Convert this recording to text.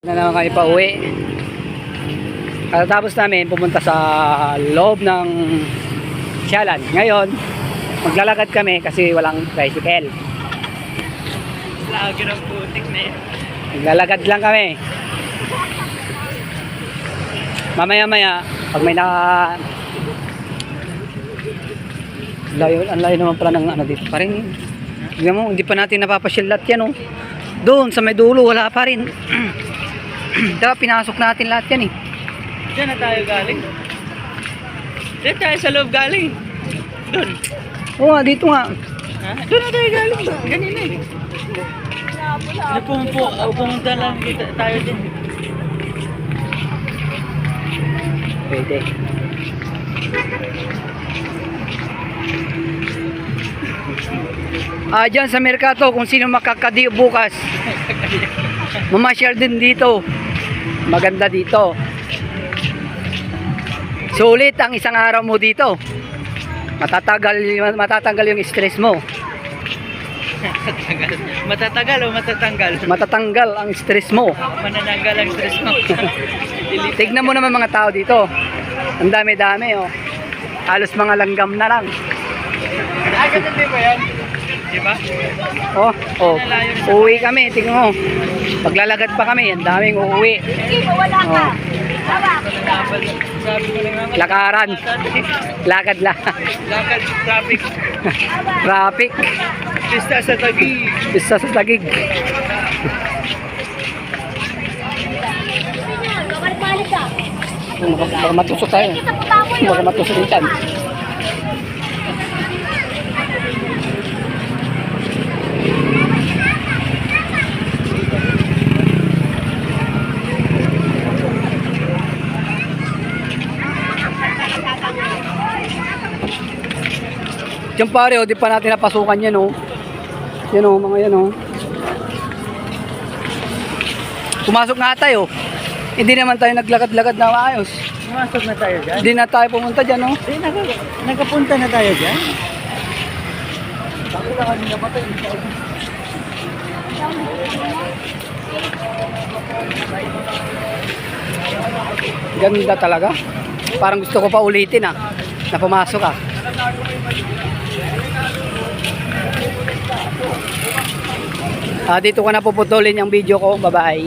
Na naman kami pa uwi. Tapos namin pumunta sa loob ng Sialan. Ngayon, maglalakad kami kasi walang tricycle. Lagi ng putik na yun. Maglalakad lang kami. Mamaya-maya, pag may ang layo naman pala ng ano dito pa rin. Tignan mo, hindi pa natin napapasyal lahat yan, oh. Doon, sa may dulo, wala pa rin. Diba, pinasok natin lahat yan, eh. Diyan na tayo galing. Diyan tayo sa loob galing. Doon. Oo nga, dito nga. Ha? Doon na tayo galing. Ganina eh. Pumunta lang tayo din. Pwede. Dyan sa Mercato, kung sino makakadiyo bukas, mamasyal din dito. Maganda dito. Sulit ang isang araw mo dito. Matatanggal yung stress mo. Matatagal o matatanggal? Matatanggal ang stress mo. Manananggal ang stress mo. Tignan mo naman mga tao dito. Ang dami-dami, oh. Halos mga langgam na lang. Ganun din ba yan? Diba? Oh, uwi kami, tingnan mo. Paglalagad pa kami, ang daming uuwi. Wala ka. Sabi ko na nga. Lakaran. Lakad lang. Lakad, traffic. Traffic. Pista sa Taguig. Isa sa Taguig. Balik-balik ka. Baka matusok tayo. Baka matusok din yan. Diyan pare, oh, di pa natin napasukan yan, oh. Yan, oh, mga yan, oh. Pumasok nga tayo. Hindi naman tayo naglakad-lakad na maayos. Pumasok na tayo dyan? Hindi na tayo pumunta dyan, oh. Nagkapunta na tayo dyan? Bakit na kanina ba tayo? Ganda talaga. Parang gusto ko pa ulitin, ah. Na pumasok, ah. Dito ko na puputulin yung video ko. Bye-bye.